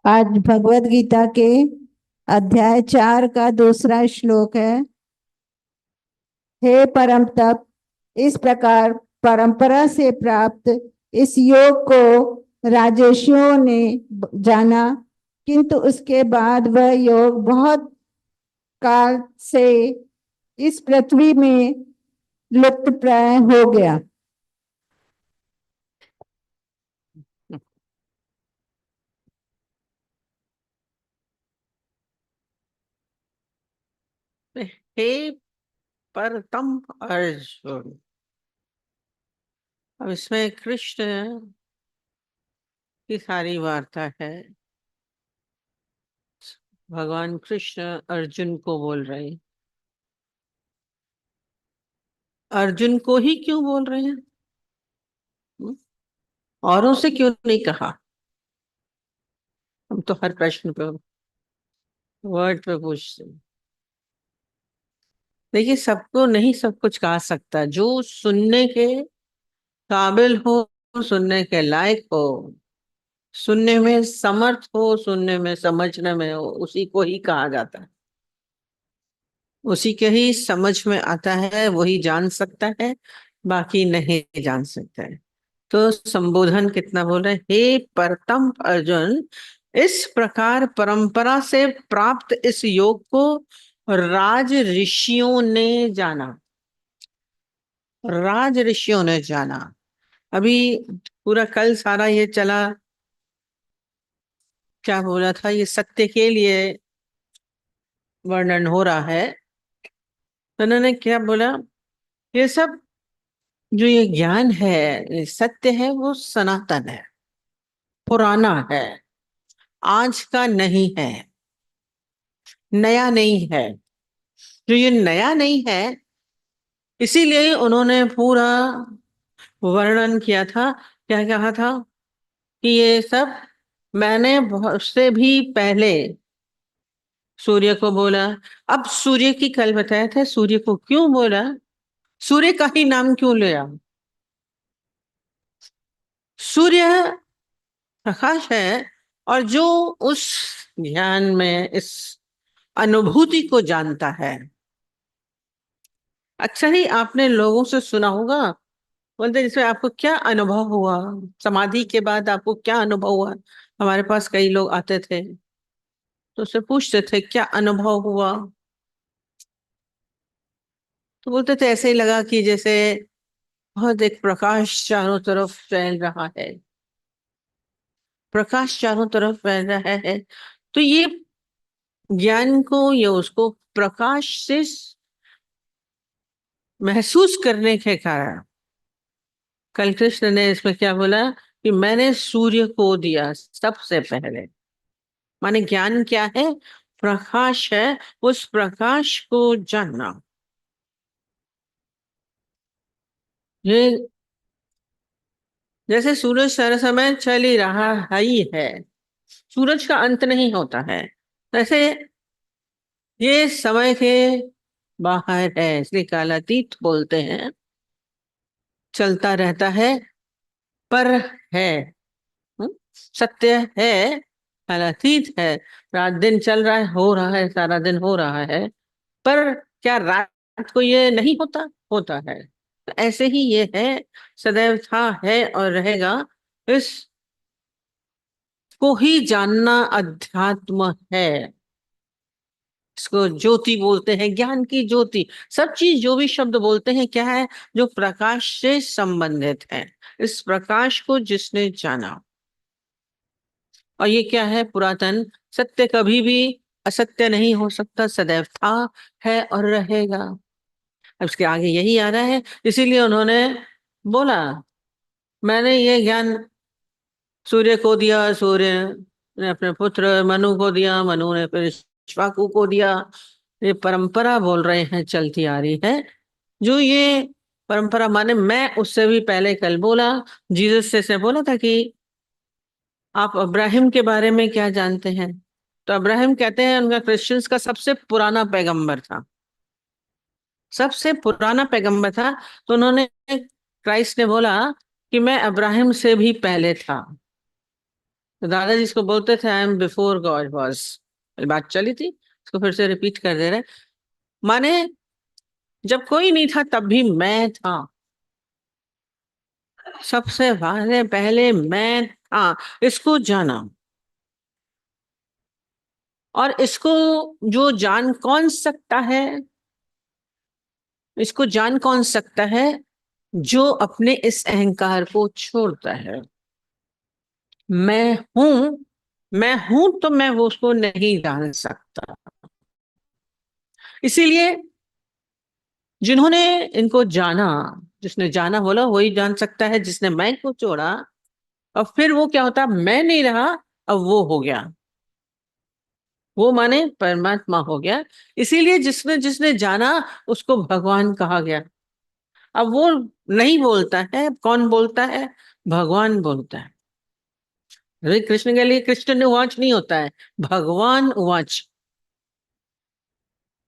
आज भगवत गीता के अध्याय 4 का दूसरा श्लोक है। हे परम तप, इस प्रकार परंपरा से प्राप्त इस योग को राजर्षियों ने जाना, किंतु उसके बाद वह योग बहुत काल से इस पृथ्वी में लुप्त प्राय हो गया। हे परतम अर्जुन। अब इसमें कृष्ण की सारी वार्ता है। भगवान कृष्ण अर्जुन को बोल रहे हैं। अर्जुन को ही क्यों बोल रहे हैं? औरों से क्यों नहीं कहा? हम तो हर प्रश्न पे वर्ड पे पूछते हैं। देखिए, सबको नहीं सब कुछ कहा सकता। जो सुनने के काबिल हो, सुनने के लायक हो, सुनने में समर्थ हो, सुनने में समझने में हो, उसी को ही कहा जाता है। उसी के ही समझ में आता है, वही जान सकता है, बाकी नहीं जान सकता है। तो संबोधन कितना बोल रहे हैं? हे परतम अर्जुन, इस प्रकार परंपरा से प्राप्त इस योग को राज ऋषियों ने जाना। राज ऋषियों ने जाना। अभी पूरा कल सारा ये चला, क्या बोला था, ये सत्य के लिए वर्णन हो रहा है। तो उन्होंने क्या बोला? ये सब जो ये ज्ञान है, ये सत्य है, वो सनातन है, पुराना है, आज का नहीं है, नया नहीं है। जो ये नया नहीं है, इसीलिए उन्होंने पूरा वर्णन किया था। क्या कहा था? कि ये सब मैंने बहुत से भी पहले सूर्य को बोला। अब सूर्य की कल बताया था, सूर्य को क्यों बोला, सूर्य का ही नाम क्यों लिया? सूर्य प्रकाश है, और जो उस ज्ञान में इस अनुभूति को जानता है। अक्सर ही आपने लोगों से सुना होगा, बोलते जिसमें आपको क्या अनुभव हुआ, समाधि के बाद आपको क्या अनुभव हुआ। हमारे पास कई लोग आते थे, तो उससे पूछते थे क्या अनुभव हुआ। तो बोलते थे ऐसे ही लगा कि जैसे बहुत एक प्रकाश चारों तरफ फैल रहा है, प्रकाश चारों फैल रहा है। तो ये ज्ञान को, ये उसको प्रकाश से महसूस करने के कारण कल कृष्ण ने इसमें क्या बोला? कि मैंने सूर्य को दिया सबसे पहले। माने ज्ञान क्या है? प्रकाश है। उस प्रकाश को जानना, ये जैसे सूरज सारा समय चल ही रहा ही है, सूरज का अंत नहीं होता है, वैसे ये समय के बाहर है, इसलिए कालातीत बोलते हैं। चलता रहता है, पर है। हम्म? सत्य है, कालातीत है। रात दिन चल रहा है, हो रहा है, सारा दिन हो रहा है, पर क्या रात को ये नहीं होता? होता है। तो ऐसे ही ये है, सदैव था, है और रहेगा। इस को ही जानना अध्यात्म है। इसको ज्योति बोलते हैं, ज्ञान की ज्योति। सब चीज जो भी शब्द बोलते हैं, क्या है? जो प्रकाश से संबंधित है। इस प्रकाश को जिसने जाना, और ये क्या है? पुरातन सत्य, कभी भी असत्य नहीं हो सकता, सदैव था, है और रहेगा। अब इसके आगे यही आ रहा है, इसीलिए उन्होंने बोला मैंने ये ज्ञान सूर्य को दिया, सूर्य ने अपने पुत्र मनु को दिया, मनु ने फिर इक्ष्वाकु को दिया। ये परंपरा बोल रहे हैं, चलती आ रही है। जो ये परंपरा, माने मैं उससे भी पहले कल बोला, जीसस से बोला था कि आप अब्राहिम के बारे में क्या जानते हैं? तो अब्राहिम कहते हैं उनका क्रिश्चियंस का सबसे पुराना पैगंबर था, सबसे पुराना पैगंबर था। तो उन्होंने, क्राइस्ट ने बोला कि मैं अब्राहिम से भी पहले था। तो दादाजी इसको बोलते थे I am before God was. बात चली थी, इसको फिर से रिपीट कर दे रहे। माने जब कोई नहीं था तब भी मैं था, सबसे पहले पहले मैं था। इसको जाना। और इसको जो जान कौन सकता है, इसको जान कौन सकता है? जो अपने इस अहंकार को छोड़ता है। मैं हूं, मैं हूं तो मैं वो उसको नहीं जान सकता। इसीलिए जिन्होंने इनको जाना, जिसने जाना बोला वही जान सकता है, जिसने मैं को छोड़ा और फिर वो क्या होता, मैं नहीं रहा, अब वो हो गया, वो माने परमात्मा हो गया। इसीलिए जिसने जिसने जाना उसको भगवान कहा गया। अब वो नहीं बोलता है, कौन बोलता है? भगवान बोलता है। हरे कृष्ण के लिए कृष्ण ने उवाच नहीं होता है, भगवान उवाच,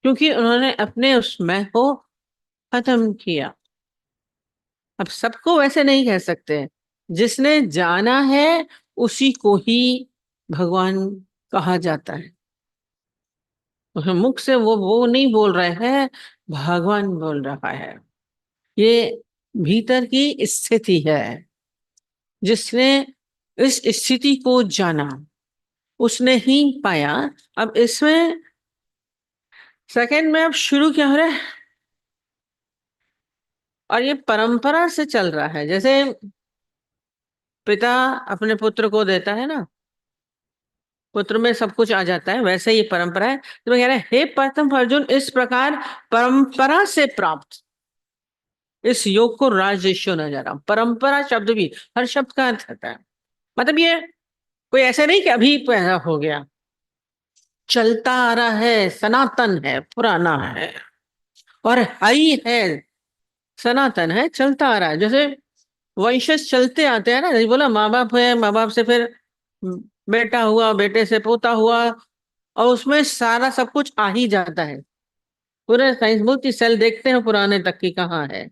क्योंकि उन्होंने अपने उस मैं को खत्म किया। अब सबको वैसे नहीं कह सकते, जिसने जाना है उसी को ही भगवान कहा जाता है। तो मुख से वो नहीं बोल रहे हैं, भगवान बोल रहा है। ये भीतर की स्थिति है। जिसने इस स्थिति को जाना उसने ही पाया। अब इसमें सेकंड में अब शुरू क्या हो रहा है, और ये परंपरा से चल रहा है। जैसे पिता अपने पुत्र को देता है ना, पुत्र में सब कुछ आ जाता है, वैसे ही परंपरा है। तो मैं कह रहा है, हे प्रथम अर्जुन, इस प्रकार परंपरा से प्राप्त इस योग को राजर्षियों ने जाना। परंपरा शब्द भी हर शब्द का अर्थ होता है। मतलब ये कोई ऐसे नहीं कि अभी पैदा हो गया, चलता आ रहा है, सनातन है, पुराना है और हाई है, सनातन है, चलता आ रहा है। जैसे वंशज चलते आते हैं ना, जैसे बोला माँ बाप है, माँ बाप से फिर बेटा हुआ, बेटे से पोता हुआ, और उसमें सारा सब कुछ आ ही जाता है। पूरे साइंस बोलती सेल देखते हैं पुराने तक की कहाँ है।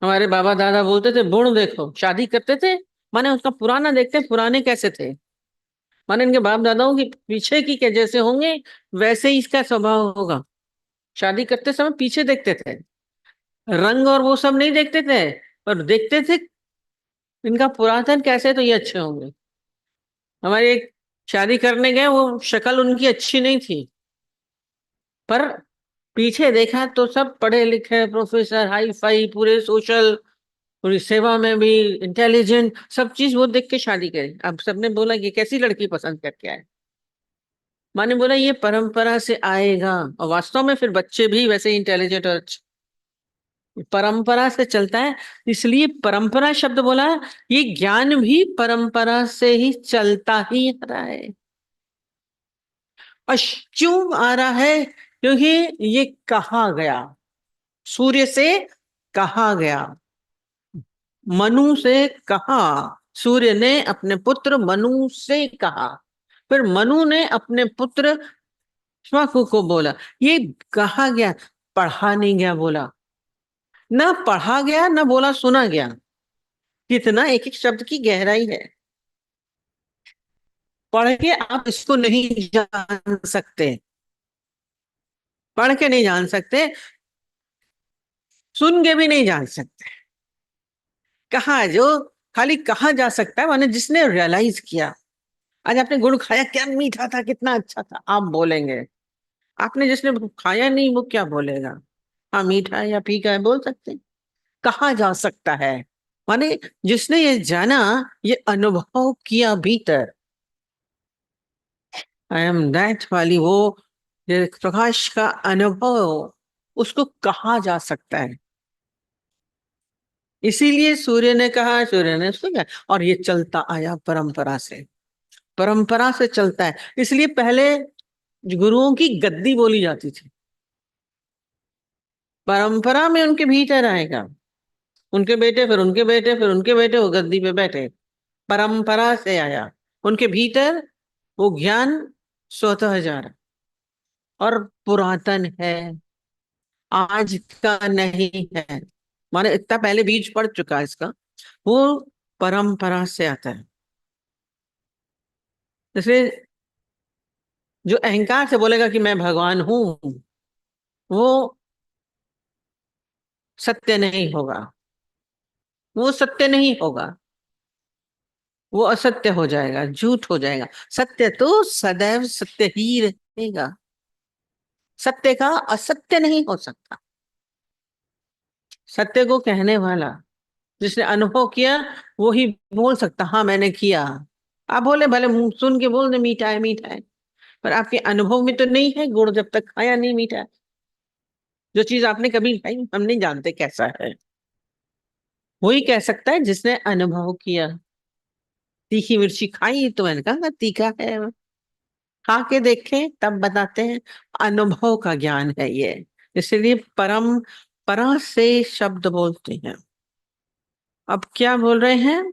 हमारे बाबा दादा बोलते थे गुण देखो, शादी करते थे माने उसका पुराना देखते हैं, पुराने कैसे थे, माने इनके बाप दादाओं की पीछे की के जैसे होंगे वैसे ही इसका स्वभाव होगा। शादी करते समय पीछे देखते थे, रंग और वो सब नहीं देखते थे, पर देखते थे इनका पुरातन कैसे, तो ये अच्छे होंगे। हमारे एक शादी करने गए, वो शक्ल उनकी अच्छी नहीं थी, पर पीछे देखा तो सब पढ़े लिखे प्रोफेसर, हाई फाई, पूरे सोशल, पूरी सेवा में भी इंटेलिजेंट, सब चीज वो देख के शादी करी। अब सबने बोला कि कैसी लड़की पसंद करके आए, माने बोला ये परंपरा से आएगा। और वास्तव में फिर बच्चे भी वैसे इंटेलिजेंट और अच्छे, परंपरा से चलता है। इसलिए परंपरा शब्द बोला, ये ज्ञान भी परंपरा से ही चलता ही आ रहा है। और क्यों आ रहा है? क्योंकि ये कहा गया, सूर्य से कहा गया, मनु से कहा, सूर्य ने अपने पुत्र मनु से कहा, फिर मनु ने अपने पुत्र श्वाकु को बोला। ये कहा गया, पढ़ा नहीं गया बोला, ना पढ़ा गया ना बोला सुना गया। कितना एक एक शब्द की गहराई है, पढ़ के आप इसको नहीं जान सकते, पढ़ के नहीं जान सकते, सुन के भी नहीं जान सकते। कहा जो खाली कहा जा सकता है माने जिसने रियलाइज किया। आज आपने गुड़ खाया, क्या मीठा था, कितना अच्छा था, आप बोलेंगे। आपने जिसने खाया नहीं वो क्या बोलेगा? हाँ मीठा है या फीका है बोल सकते हैं। कहा जा सकता है माने जिसने ये जाना, ये अनुभव किया भीतर, आई एम दैट वाली वो ये प्रकाश का अनुभव, उसको कहा जा सकता है। इसीलिए सूर्य ने कहा, सूर्य ने उसको क्या, और ये चलता आया परंपरा से, परंपरा से चलता है। इसलिए पहले गुरुओं की गद्दी बोली जाती थी, परंपरा में उनके भीतर आएगा, उनके बेटे, फिर उनके बेटे, फिर उनके बेटे वो गद्दी पे बैठे, परंपरा से आया उनके भीतर। वो ज्ञान स्वतः जा रहा और पुरातन है, आज का नहीं है। माने इतना पहले बीज पड़ चुका है इसका, वो परंपरा से आता है। इसलिए जो अहंकार से बोलेगा कि मैं भगवान हूं, वो सत्य नहीं होगा, वो सत्य नहीं होगा, वो असत्य हो जाएगा, झूठ हो जाएगा। सत्य तो सदैव सत्य ही रहेगा, सत्य का असत्य नहीं हो सकता। सत्य को कहने वाला, जिसने अनुभव किया, वो ही बोल सकता हाँ मैंने किया। आप बोले भले मुंह सुन के बोल दे मीठा है मीठा है, पर आपके अनुभव में तो नहीं है। गुड़ जब तक खाया नहीं मीठा है। जो चीज आपने कभी खाई हम नहीं जानते कैसा है, वही कह सकता है जिसने अनुभव किया। तीखी मिर्ची खाई तो मैंने कहा तीखा है, खा के देखें तब बताते हैं। अनुभव का ज्ञान है ये, इसलिए परम परा से शब्द बोलते हैं। अब क्या बोल रहे हैं?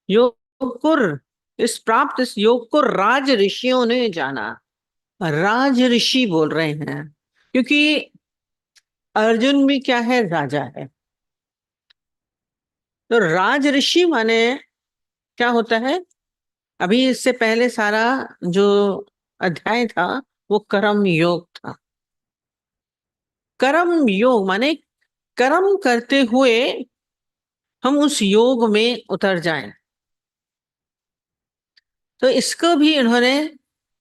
योग को इस योग को राज ऋषियों ने जाना। राज ऋषि बोल रहे हैं क्योंकि अर्जुन भी क्या है, राजा है। तो राज ऋषि माने क्या होता है? अभी इससे पहले सारा जो अध्याय था वो कर्म योग था। कर्म योग माने कर्म करते हुए हम उस योग में उतर जाएं। तो इसको भी इन्होंने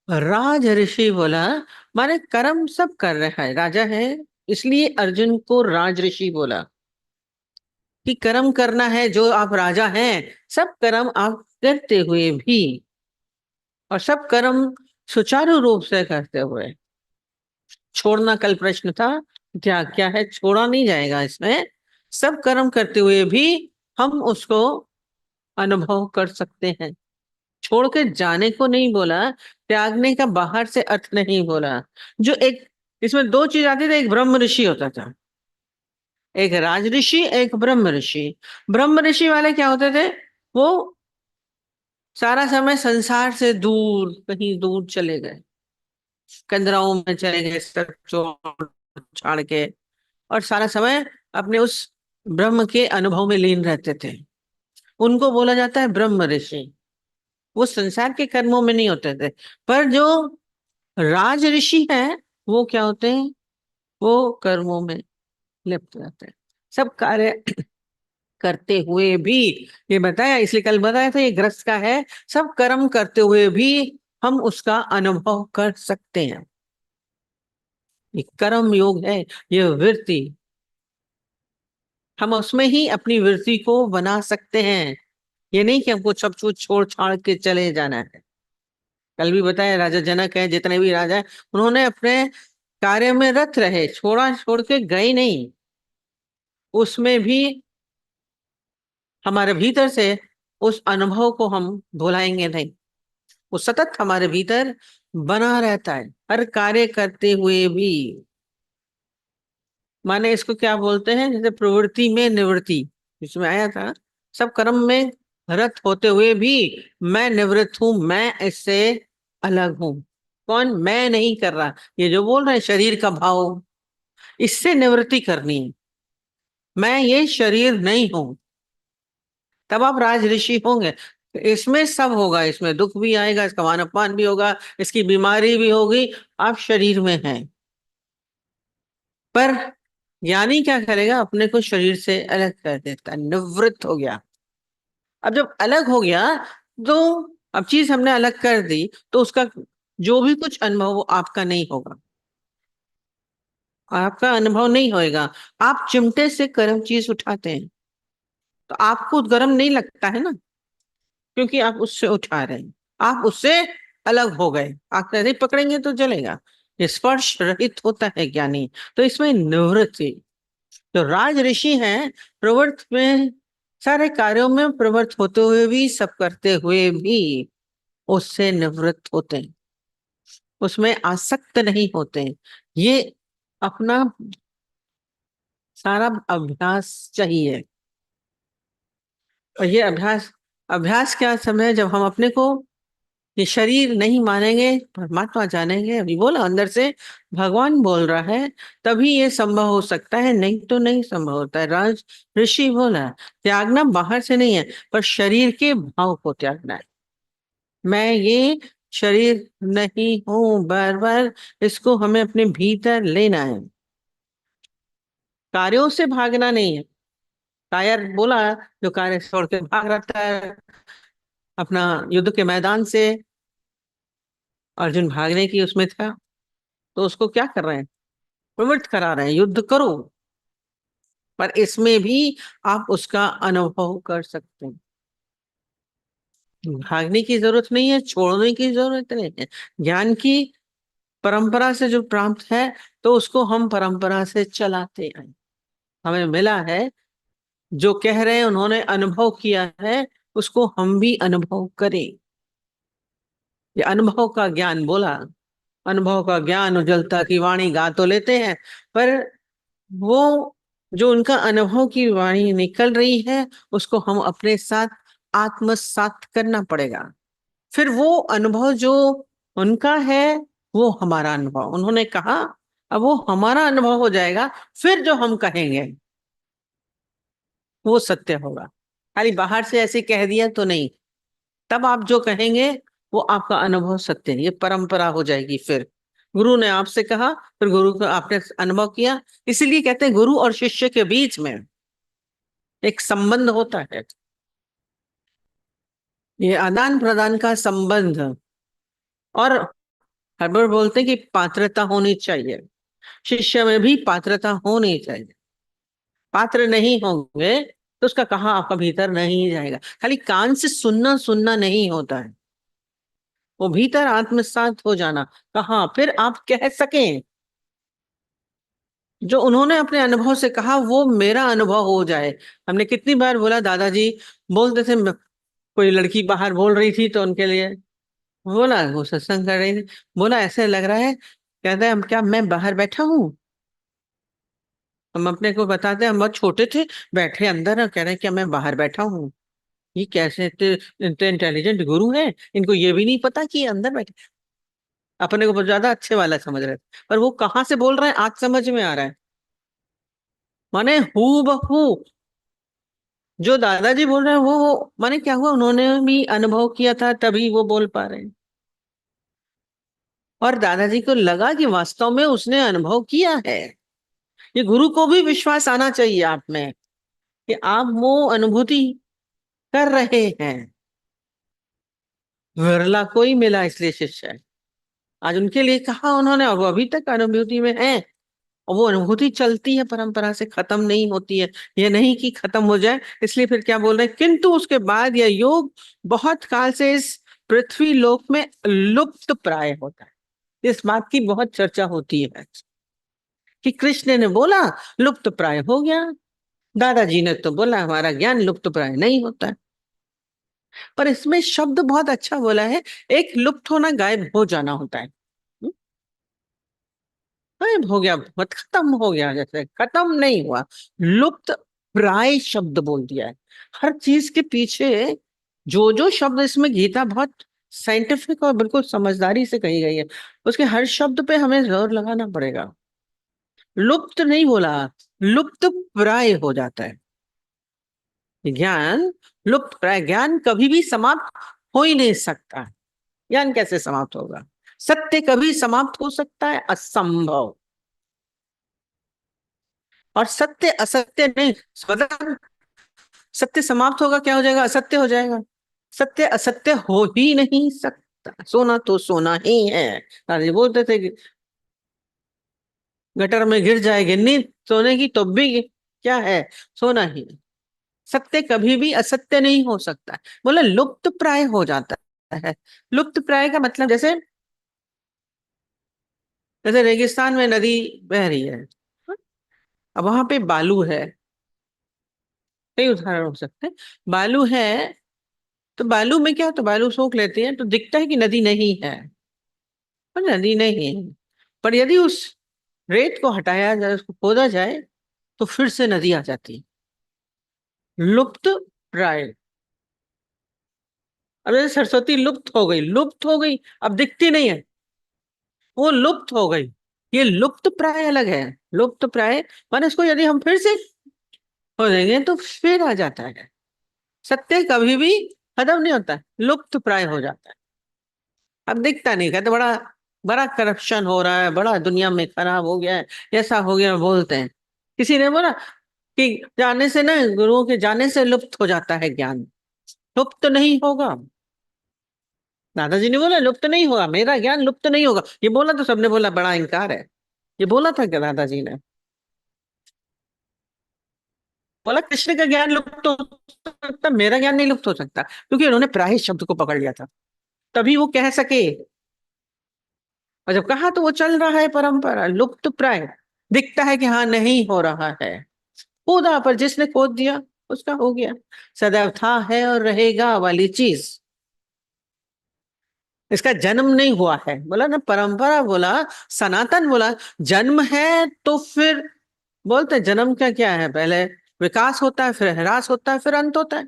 राज ऋषि बोला, माने कर्म सब कर रहा है, राजा है, इसलिए अर्जुन को राज ऋषि बोला कि कर्म करना है। जो आप राजा हैं, सब कर्म आप करते हुए भी, और सब कर्म सुचारू रूप से करते हुए। छोड़ना कल प्रश्न था, क्या क्या है? छोड़ा नहीं जाएगा इसमें। सब कर्म करते हुए भी हम उसको अनुभव कर सकते हैं। छोड़ के जाने को नहीं बोला, त्यागने का बाहर से अर्थ नहीं बोला। जो एक इसमें दो चीज आती थी, एक ब्रह्म ऋषि होता था, एक राज ऋषि, एक ब्रह्म ऋषि। ब्रह्म ऋषि वाले क्या होते थे? वो सारा समय संसार से दूर, कहीं दूर चले गए, कंदराओं में चले गए, सब छोड़ छाड़ के, और सारा समय अपने उस ब्रह्म के अनुभव में लीन रहते थे। उनको बोला जाता है ब्रह्म ऋषि। वो संसार के कर्मों में नहीं होते थे। पर जो राज ऋषि हैं, वो क्या होते हैं? वो कर्मों में लिप्त रहते हैं, सब कार्य करते हुए भी। ये बताया, इसलिए कल बताया था, ये ग्रस्त का है। सब कर्म करते हुए भी हम उसका अनुभव कर सकते हैं। ये कर्म योग है, ये वृत्ति, हम उसमें ही अपनी वृत्ति को बना सकते हैं। ये नहीं कि हमको सब कुछ छोड़ छाड़ के चले जाना है। कल भी बताया, राजा जनक है, जितने भी राजा है, उन्होंने अपने कार्य में रत रहे, छोड़ के गए नहीं। उसमें भी हमारे भीतर से उस अनुभव को हम भुलाएंगे नहीं। वो सतत हमारे भीतर बना रहता है, हर कार्य करते हुए भी। माने इसको क्या बोलते हैं? जैसे प्रवृत्ति में निवृत्ति, इसमें आया था, सब कर्म में रत होते हुए भी मैं निवृत्त हूं, मैं इससे अलग हूं। कौन? मैं नहीं कर रहा। ये जो बोल रहे हैं शरीर का भाव, इससे निवृत्ति करनी है। मैं ये शरीर नहीं हूं, तब आप राज ऋषि होंगे। इसमें सब होगा, इसमें दुख भी आएगा, इसका मान अपमान भी होगा, इसकी बीमारी भी होगी। आप शरीर में हैं, पर ज्ञानी क्या करेगा? अपने को शरीर से अलग कर देता, निवृत्त हो गया। अब जब अलग हो गया, तो अब चीज हमने अलग कर दी, तो उसका जो भी कुछ अनुभव वो आपका नहीं होगा, आपका अनुभव नहीं होएगा। आप चिमटे से गर्म चीज उठाते हैं तो आपको गर्म नहीं लगता है ना, क्योंकि आप उससे उठा रहे हैं, आप उससे अलग हो गए। आप नहीं पकड़ेंगे तो चलेगा। ये स्पर्श रहित होता है ज्ञानी। तो इसमें निवृत्ति, जो राज ऋषि हैं, प्रवृत्त में, सारे कार्यों में प्रवृत्त होते हुए भी, सब करते हुए भी उससे निवृत्त होते हैं, उसमें आसक्त नहीं होते। ये अपना सारा अभ्यास चाहिए। और ये अभ्यास, अभ्यास क्या समय, जब हम अपने को ये शरीर नहीं मानेंगे, परमात्मा जानेंगे, अभी बोला अंदर से भगवान बोल रहा है, तभी ये संभव हो सकता है, नहीं तो नहीं संभव होता है। राज ऋषि बोला त्यागना बाहर से नहीं है, पर शरीर के भाव को त्यागना है। मैं ये शरीर नहीं हूं, बार बार इसको हमें अपने भीतर लेना है। कार्यों से भागना नहीं है। कायर बोला, जो कार्य छोड़ के भाग रहता है अपना युद्ध के मैदान से, अर्जुन भागने की उसमें था, तो उसको क्या कर रहे हैं, प्रवृत्त करा रहे हैं, युद्ध करो। पर इसमें भी आप उसका अनुभव कर सकते हैं। भागने की जरूरत नहीं है, छोड़ने की जरूरत नहीं है। ज्ञान की परंपरा से जो प्राप्त है, तो उसको हम परंपरा से चलाते हैं। हमें मिला है, जो कह रहे हैं उन्होंने अनुभव किया है, उसको हम भी अनुभव करें। ये अनुभव का ज्ञान बोला, अनुभव का ज्ञान उजलता की वाणी गा तो लेते हैं, पर वो जो उनका अनुभव की वाणी निकल रही है, उसको हम अपने साथ आत्मसात करना पड़ेगा। फिर वो अनुभव जो उनका है, वो हमारा अनुभव, उन्होंने कहा, अब वो हमारा अनुभव हो जाएगा। फिर जो हम कहेंगे वो सत्य होगा। खाली बाहर से ऐसे कह दिया तो नहीं, तब आप जो कहेंगे वो आपका अनुभव सत्य है, ये परंपरा हो जाएगी। फिर गुरु ने आपसे कहा, फिर गुरु को आपने अनुभव किया। इसीलिए कहते हैं गुरु और शिष्य के बीच में एक संबंध होता है, ये आदान प्रदान का संबंध। और हर बार बोलते हैं कि पात्रता होनी चाहिए, शिष्य में भी पात्रता होनी चाहिए। पात्र नहीं होंगे तो उसका कहा आपका भीतर नहीं जाएगा। खाली कान से सुनना सुनना नहीं होता है, वो भीतर आत्मसात हो जाना। कहा फिर आप कह सकें, जो उन्होंने अपने अनुभव से कहा वो मेरा अनुभव हो जाए। हमने कितनी बार बोला, दादाजी बोलते थे, कोई लड़की बाहर बोल रही थी तो उनके लिए बोला, वो सत्संग कर रही थी, बोला ऐसे लग रहा है, कहते हैं हम क्या, मैं बाहर बैठा हूँ। हम अपने को बताते हैं, हम बहुत छोटे थे, बैठे अंदर और कह रहे हैं क्या मैं बाहर बैठा हूँ। ये कैसे इतने इंटेलिजेंट गुरु हैं, इनको ये भी नहीं पता कि ये अंदर बैठे। अपने को बहुत ज्यादा अच्छे वाला समझ रहे थे, पर वो कहाँ से बोल रहे हैं आज समझ में आ रहा है। माने हू बहू जो दादाजी बोल रहे हैं वो माने क्या हुआ, उन्होंने भी अनुभव किया था, तभी वो बोल पा रहे हैं। और दादाजी को लगा कि वास्तव में उसने अनुभव किया है। ये गुरु को भी विश्वास आना चाहिए आप में कि आप वो अनुभूति कर रहे हैं। विरला कोई मिला इसलिए शिष्य है। आज उनके लिए कहा उन्होंने, और वो अभी तक अनुभूति में है, और वो अनुभूति चलती है, परंपरा से खत्म नहीं होती है। ये नहीं कि खत्म हो जाए। इसलिए फिर क्या बोल रहे हैं, किंतु उसके बाद यह योग बहुत काल से इस पृथ्वी लोक में लुप्त प्राय होता है। इस बात की बहुत चर्चा होती है कि कृष्ण ने बोला लुप्त प्राय हो गया, दादाजी ने तो बोला हमारा ज्ञान लुप्त प्राय नहीं होता है। पर इसमें शब्द बहुत अच्छा बोला है, एक लुप्त होना गायब हो जाना होता है। गायब हो गया, मत खत्म हो गया, जैसे खत्म नहीं हुआ, लुप्त प्राय शब्द बोल दिया है। हर चीज के पीछे जो जो शब्द, इसमें गीता बहुत साइंटिफिक और बिल्कुल समझदारी से कही गई है, उसके हर शब्द पे हमें जोर लगाना पड़ेगा। लुप्त नहीं बोला, लुप्त प्राय हो जाता है ज्ञान। लुप्त प्राय ज्ञान कभी भी समाप्त हो ही नहीं सकता। ज्ञान कैसे समाप्त होगा, सत्य कभी समाप्त हो सकता है, असंभव। और सत्य असत्य नहीं, स्वतंत्र। सत्य समाप्त होगा क्या हो जाएगा, असत्य हो जाएगा। सत्य असत्य हो ही नहीं सकता, सोना तो सोना ही है। अरे बोलते थे कि गटर में गिर जाए गिन्नी सोने की, तो भी क्या है, सोना ही है। सत्य कभी भी असत्य नहीं हो सकता। बोले लुप्त प्राय हो जाता है। लुप्त प्राय का मतलब, जैसे जैसे रेगिस्तान में नदी बह रही है, अब वहां पे बालू है। कई उदाहरण हो सकते हैं। बालू है, तो बालू में क्या, तो बालू सोख लेते हैं तो दिखता है कि नदी नहीं है, पर नदी नहीं है। पर यदि उस रेत को हटाया जाए, उसको खोदा जाए, तो फिर से नदी आ जाती है। लुप्त प्राय। अब जैसे सरस्वती लुप्त हो गई, लुप्त हो गई, अब दिखती नहीं है, वो लुप्त हो गई। ये लुप्त प्राय अलग है। लुप्त प्राय माने इसको यदि हम फिर से हो देंगे तो फिर आ जाता है। सत्य कभी भी खत्म नहीं होता है, लुप्त प्राय हो जाता है। अब दिखता नहीं, कहते बड़ा बड़ा करप्शन हो रहा है, बड़ा दुनिया में खराब हो गया है, ऐसा हो गया, बोलते हैं। किसी ने बोला कि जाने से ना, गुरुओं के जाने से लुप्त हो जाता है ज्ञान। लुप्त तो नहीं होगा। दादाजी ने बोला लुप्त नहीं होगा, मेरा ज्ञान लुप्त नहीं होगा। ये बोला तो सबने बोला बड़ा इनकार है। ये बोला था क्या दादाजी ने? बोला कृष्ण का ज्ञान लुप्त हो सकता, मेरा ज्ञान नहीं लुप्त हो सकता, क्योंकि उन्होंने प्राय शब्द को पकड़ लिया था, तभी वो कह सके। और जब कहा तो वो चल रहा है परंपरा, लुप्त प्राय दिखता है कि हाँ नहीं हो रहा है। खोदा, पर जिसने खोद दिया उसका हो गया। सदैव था है और रहेगा वाली चीज, इसका जन्म नहीं हुआ है। बोला ना परंपरा, बोला सनातन, बोला जन्म है तो फिर बोलते हैं जन्म का क्या है, पहले विकास होता है, फिर ह्रास होता है, फिर अंत होता है।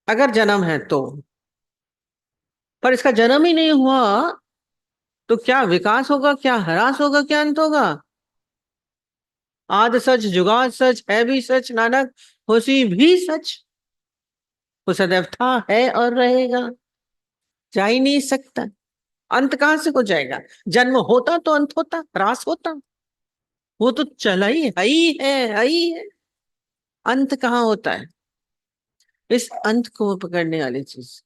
अगर जन्म है तो, पर इसका जन्म ही नहीं हुआ तो क्या विकास होगा, क्या ह्रास होगा, क्या अंत होगा? आद सच जुगाद सच है भी सच, नानक होसी भी सच। वो सदैव था है और रहेगा, जा ही नहीं सकता। अंत कहां से हो जाएगा? जन्म होता तो अंत होता, ह्रास होता। वो तो चला ही है ही है। अंत कहाँ होता है? इस अंत को पकड़ने वाली चीज,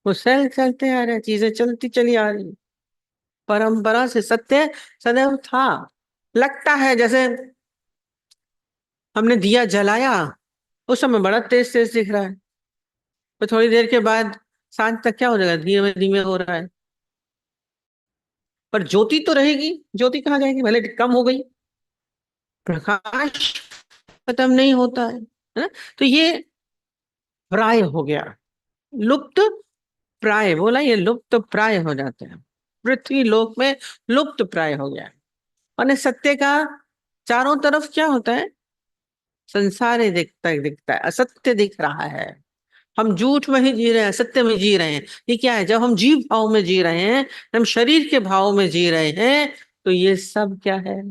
वो चलते आ रहे हैं, चीजें चलती चली आ रही। परंपरा से सत्य सदैव था। लगता है जैसे हमने दिया जलाया, उस समय बड़ा तेज तेज दिख रहा है, पर थोड़ी देर के बाद सांझ तक क्या हो जाएगा, धीमे धीमे हो रहा है। पर ज्योति तो रहेगी, ज्योति कहाँ जाएगी, भले कम हो गई, प्रकाश खत्म नहीं होता है ना? तो ये प्राय हो गया, लुप्त प्राय बोला, ये लुप्त प्राय हो जाते हैं। पृथ्वी लोक में लुप्त प्राय हो गया। और सत्य का चारों तरफ क्या होता है? संसार ही दिखता दिखता है, असत्य दिख रहा है। हम झूठ में ही जी रहे हैं, सत्य में जी रहे हैं। ये क्या है? जब हम जीव भाव में जी रहे हैं, हम शरीर के भाव में जी रहे हैं, तो ये सब क्या है?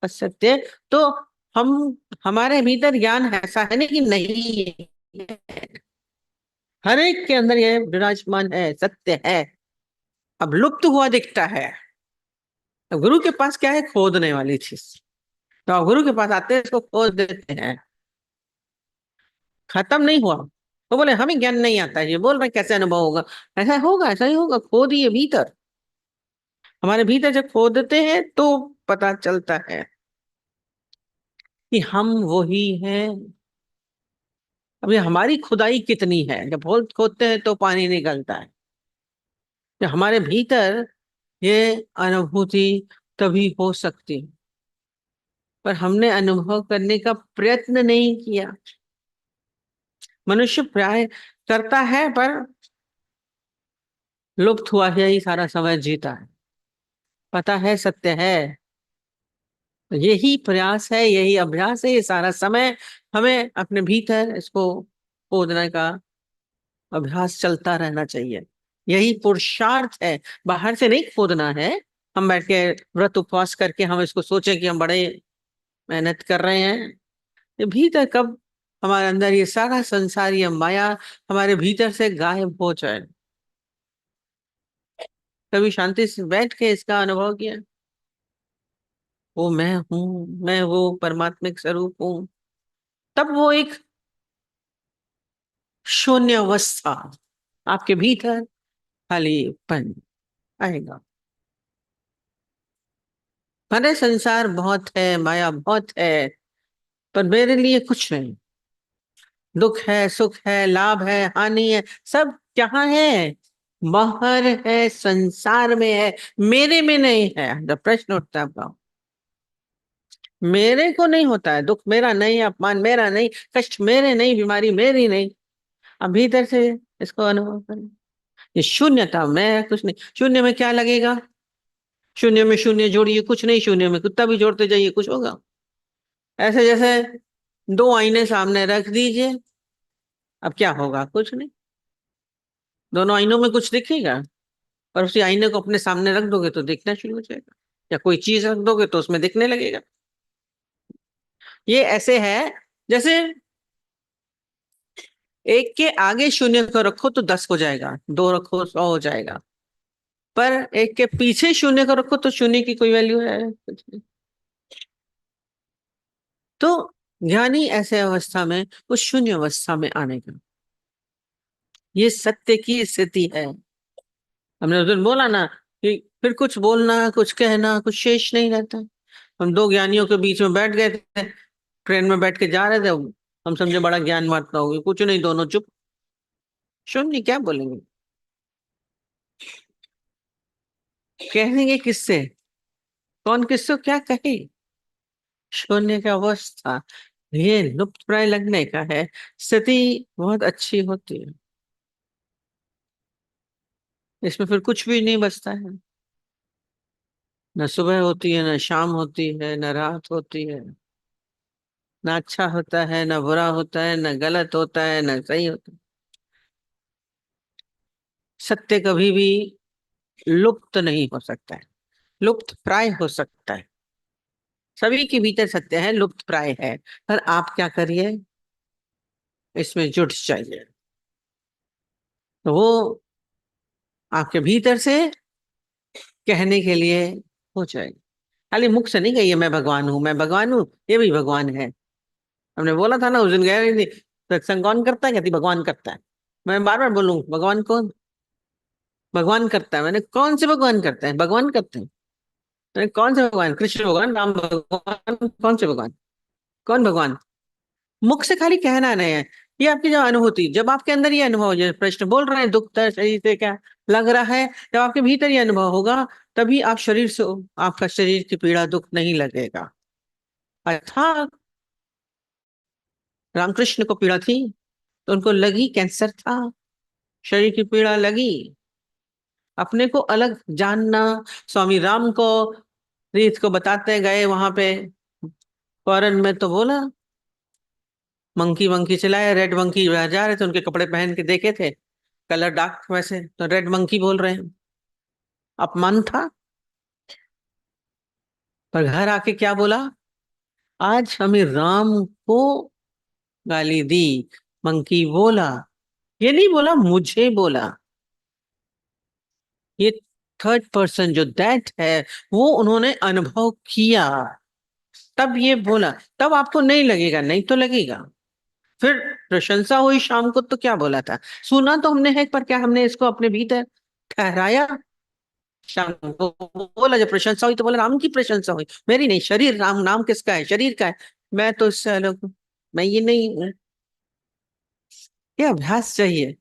असत्य। तो हम, हमारे भीतर ज्ञान ऐसा है नहीं कि नहीं है। हर एक के अंदर ये विराजमान है, सत्य है। अब लुप्त हुआ दिखता है। तो गुरु के पास क्या है? खोदने वाली चीज। तो आप गुरु के पास आते हैं, इसको खोद देते हैं। खत्म नहीं हुआ। तो बोले हमें ज्ञान नहीं आता है, ये बोल रहे कैसे अनुभव होगा? ऐसा होगा, ऐसा ही होगा। खोदिए भीतर, हमारे भीतर जब खोदते हैं तो पता चलता है कि हम वही हैं। अब ये हमारी खुदाई कितनी है, जब होल खोदते हैं तो पानी निकलता है। जब हमारे भीतर ये अनुभूति तभी हो सकती है, पर हमने अनुभव करने का प्रयत्न नहीं किया। मनुष्य प्राय करता है, पर लुप्त हुआ है ही सारा समय जीता है। पता है सत्य है, यही प्रयास है, यही अभ्यास है, ये सारा समय हमें अपने भीतर इसको खोदने का अभ्यास चलता रहना चाहिए। यही पुरुषार्थ है, बाहर से नहीं खोदना है। हम बैठ के व्रत उपवास करके हम इसको सोचें कि हम बड़े मेहनत कर रहे हैं। ये भीतर कब हमारे अंदर ये सारा संसार, ये माया हमारे भीतर से गायब हो जाए। कभी शांति से बैठ के इसका अनुभव किया, वो मैं हूँ, मैं वो परमात्मिक स्वरूप हूँ। तब वो एक शून्य अवस्था आपके भीतर खालीपन आएगा। भले संसार बहुत है, माया बहुत है, पर मेरे लिए कुछ नहीं। दुख है, सुख है, लाभ है, हानि है, सब कहाँ है? बाहर है, संसार में है, मेरे में नहीं है। जब प्रश्न उठता है आपका, मेरे को नहीं होता है, दुख मेरा नहीं, अपमान मेरा नहीं, कष्ट मेरे नहीं, बीमारी मेरी नहीं। अब भीतर से इसको अनुभव करें, ये शून्यता, मैं कुछ नहीं। शून्य में क्या लगेगा? शून्य में शून्य जोड़िए, कुछ नहीं। शून्य में कुत्ता भी जोड़ते जाइए, कुछ होगा? ऐसे जैसे दो आईने सामने रख दीजिए, अब क्या होगा? कुछ नहीं। दोनों आईनों में कुछ दिखेगा? और उसी आईने को अपने सामने रख दोगे तो दिखना शुरू हो जाएगा। या कोई चीज रख दोगे तो उसमें दिखने लगेगा। ये ऐसे है जैसे एक के आगे शून्य को रखो तो 10 हो जाएगा, दो रखो 100 हो जाएगा, पर एक के पीछे शून्य को रखो तो शून्य की कोई वैल्यू है कुछ नहीं। तो ज्ञानी ऐसे अवस्था में उस शून्य अवस्था में आने का, ये सत्य की स्थिति है। हमने उस दिन बोला ना कि फिर कुछ बोलना, कुछ कहना, कुछ शेष नहीं रहता। हम दो ज्ञानियों के बीच में बैठ गए थे, ट्रेन में बैठ के जा रहे थे, हम समझे बड़ा ज्ञान वार्ता होगी, कुछ नहीं, दोनों चुप, शून्य, क्या बोलेंगे, कहेंगे किससे, कौन किससे क्या कहे, शून्य का अवस्था, ये लुप्त प्राय लगने का है। स्थिति बहुत अच्छी होती है, इसमें फिर कुछ भी नहीं बचता है, न सुबह होती है, न शाम होती है, न रात होती है, न अच्छा होता है, न बुरा होता है, न गलत होता है, न सही होता है। सत्य कभी भी लुप्त नहीं हो सकता है, लुप्त प्राय हो सकता है। सभी के भीतर सत्य है, लुप्त प्राय है, पर आप क्या करिए, इसमें जुट जाइए, तो वो आपके भीतर से कहने के लिए हो जाएगा। खाली मुख से नहीं कहिए मैं भगवान हूं, मैं भगवान हूं, ये भी भगवान है। हमने बोला था ना उस दिन, गए नहीं, सत्संग कौन करता है, कहती भगवान करता है। मैं बार बार बोलूं भगवान कौन, भगवान करता है, मैंने कौन से भगवान करते हैं, भगवान करते हैं, मैंने कौन से भगवान, कृष्ण भगवान, राम भगवान, कौन से भगवान, कौन भगवान। मुख से खाली कहना नहीं है, ये आपकी जो अनुभूति, जब आपके अंदर ये अनुभव हो जाए, प्रश्न बोल रहे हैं दुख है शरीर से क्या लग रहा है, जब आपके भीतर ये अनुभव होगा, तभी आप शरीर से, आपका शरीर की पीड़ा दुख नहीं लगेगा। अर्थात रामकृष्ण को पीड़ा थी तो उनको लगी कैंसर था, शरीर की पीड़ा लगी, अपने को अलग जानना। स्वामी राम को रीत को बताते गए वहां पे फॉरेन में, तो बोला मंकी मंकी चलाए, रेड मंकी जा रहे थे, उनके कपड़े पहन के देखे थे, कलर डार्क वैसे, तो रेड मंकी बोल रहे हैं, अपमान था। पर घर आके क्या बोला, आज हमें राम को गाली दी, मंकी बोला, ये नहीं बोला मुझे बोला, ये थर्ड पर्सन जो दैट है वो उन्होंने अनुभव किया, तब ये बोला, तब आपको नहीं लगेगा, नहीं तो लगेगा। फिर प्रशंसा हुई शाम को, तो क्या बोला था, सुना तो हमने है, पर क्या हमने इसको अपने भीतर ठहराया। शाम को बोला, जब प्रशंसा हुई तो बोला राम की प्रशंसा हुई, मेरी नहीं, शरीर, राम नाम किसका है, शरीर का है, मैं तो इससे अलग हूं, मैं ये नहीं हूं। ये अभ्यास चाहिए।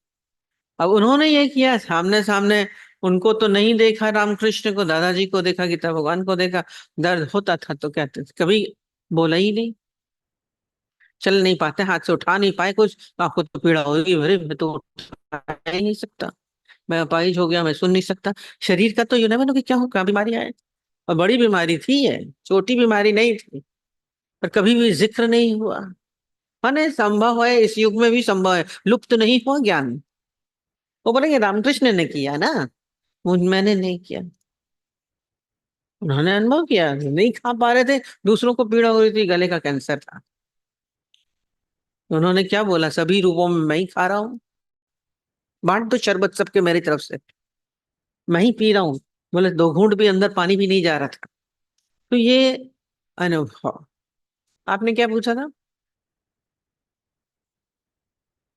अब उन्होंने ये किया सामने सामने, उनको तो नहीं देखा, रामकृष्ण को, दादाजी को देखा, गीता भगवान को देखा, दर्द होता था तो कहते कभी बोला ही नहीं, चल नहीं पाते, हाथ से उठा नहीं पाए कुछ, तो आपको तो पीड़ा होगी, अरे मैं तो उठा ही नहीं सकता, मैं अपाहिज हो गया, मैं सुन नहीं सकता। शरीर का तो यू नेवर नो कि क्या हो, क्या बीमारी आए, और बड़ी बीमारी थी है, छोटी बीमारी नहीं थी, पर कभी भी जिक्र नहीं हुआ। माने संभव है, इस युग में भी संभव है, लुप्त नहीं हुआ ज्ञान। वो बोलेंगे रामकृष्ण ने किया ना, मैंने नहीं किया, उन्होंने अनुभव किया, नहीं खा पा रहे थे, दूसरों को पीड़ा हो रही थी, गले का कैंसर था, उन्होंने क्या बोला, सभी रूपों में मैं ही खा रहा हूँ, बांट दो शरबत सबके मेरी तरफ से, मैं ही पी रहा हूँ, बोले दो घूंट भी अंदर पानी भी नहीं जा रहा था। तो ये अनुभव। आपने क्या पूछा था?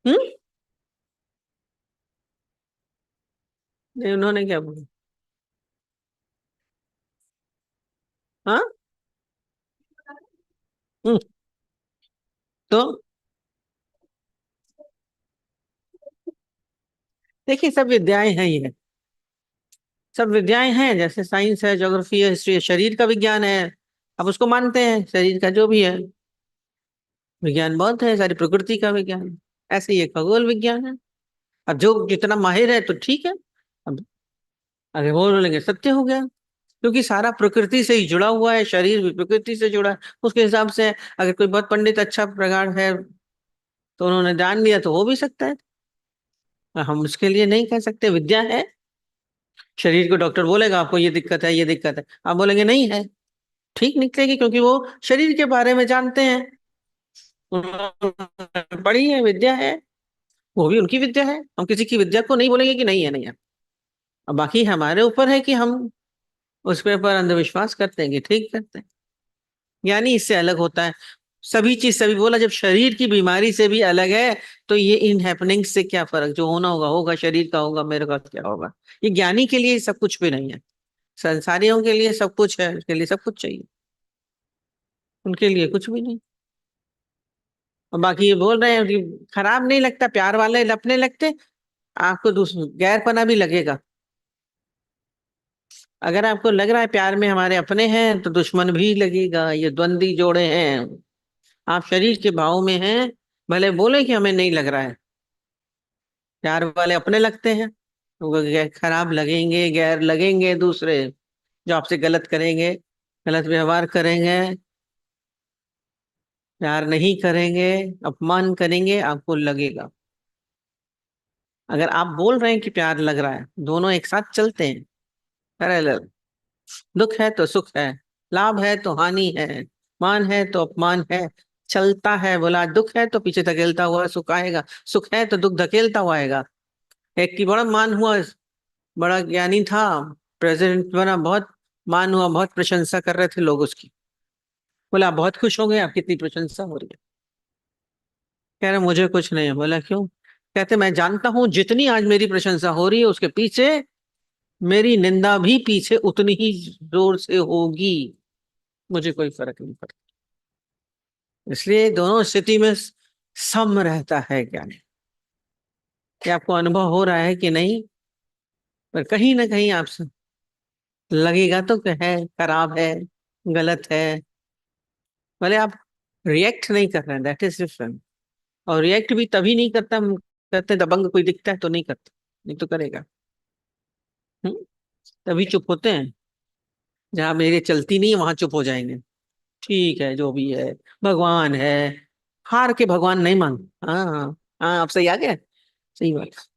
हम्म, नहीं, उन्होंने क्या बोला? हाँ। हम्म, तो देखिए, सब विद्याएं हैं ये, सब विद्याएं हैं, जैसे साइंस है, ज्योग्राफी है, हिस्ट्री है, शरीर का विज्ञान है, अब उसको मानते हैं, शरीर का जो भी है विज्ञान बहुत है, सारी प्रकृति का विज्ञान, ऐसे ही एक खगोल विज्ञान है। अब जो जितना माहिर है तो ठीक है, अब अगर वो बोलेंगे सत्य हो गया, क्योंकि सारा प्रकृति से ही जुड़ा हुआ है, शरीर भी प्रकृति से जुड़ा है, उसके हिसाब से अगर कोई बहुत पंडित अच्छा प्रगाढ़ है तो उन्होंने जान लिया तो हो भी सकता है, हम उसके लिए नहीं कह सकते, विद्या है। शरीर को डॉक्टर बोलेगा आपको ये दिक्कत है, ये दिक्कत है, आप बोलेंगे नहीं है, ठीक निकलेगी, क्योंकि वो शरीर के बारे में जानते हैं, उन्होंने पढ़ी है, विद्या है, वो भी उनकी विद्या है, हम किसी की विद्या को नहीं बोलेंगे कि नहीं है, नहीं है। अब बाकी हमारे ऊपर है कि हम उस पे पर अंधविश्वास करते हैं कि ठीक करते हैं। ज्ञानी इससे अलग होता है, सभी चीज सभी बोला, जब शरीर की बीमारी से भी अलग है तो ये इन हैपनिंग से क्या फर्क, जो होना होगा होगा, शरीर का होगा, मेरे का क्या होगा। ये ज्ञानी के लिए सब कुछ भी नहीं है, संसारियों के लिए सब कुछ है, उसके लिए सब कुछ चाहिए, उनके लिए कुछ भी नहीं। और बाकी ये बोल रहे हैं कि खराब नहीं लगता, प्यार वाले लपने लगते, आपको गैरपना भी लगेगा। अगर आपको लग रहा है प्यार में हमारे अपने हैं तो दुश्मन भी लगेगा, ये द्वंद्वी जोड़े हैं। आप शरीर के भाव में हैं, भले बोले कि हमें नहीं लग रहा है, प्यार वाले अपने लगते हैं तो वो खराब लगेंगे, गैर लगेंगे दूसरे, जो आपसे गलत करेंगे, गलत व्यवहार करेंगे, प्यार नहीं करेंगे, अपमान करेंगे, आपको लगेगा। अगर आप बोल रहे हैं कि प्यार लग रहा है, दोनों एक साथ चलते हैं पैरेलल। दुख है तो सुख है, लाभ है तो हानि है, मान है तो अपमान है, चलता है। बोला दुख है तो पीछे धकेलता हुआ सुख आएगा, सुख है तो दुख धकेलता हुआ आएगा। एक की बड़ा मान हुआ, बड़ा ज्ञानी था, प्रेसिडेंट बना, बहुत मान हुआ, बहुत प्रशंसा कर रहे थे लोग उसकी। बोला आप बहुत खुश हो गए, आप कितनी प्रशंसा हो रही है। कह रहे मुझे कुछ नहीं है। बोला क्यों? कहते मैं जानता हूं जितनी आज मेरी प्रशंसा हो रही है उसके पीछे मेरी निंदा भी पीछे उतनी ही जोर से होगी, मुझे कोई फर्क नहीं पड़ता। इसलिए दोनों स्थिति में सम रहता है ज्ञानी। कि आपको अनुभव हो रहा है कि नहीं, पर कहीं ना कहीं आपसे लगेगा तो कि है, खराब है, गलत है। भले आप रिएक्ट नहीं कर रहे हैं, दैट इज डिफरेंट। और रिएक्ट भी तभी नहीं करता, हम कहते हैं दबंग कोई दिखता है तो नहीं करता, नहीं तो करेगा। हम्म, तभी चुप होते हैं, जहां मेरे चलती नहीं है वहां चुप हो जाएंगे। ठीक है जो भी है, भगवान है, हार के भगवान नहीं मान। हाँ हाँ हाँ, आप सही आ गए, सही बात।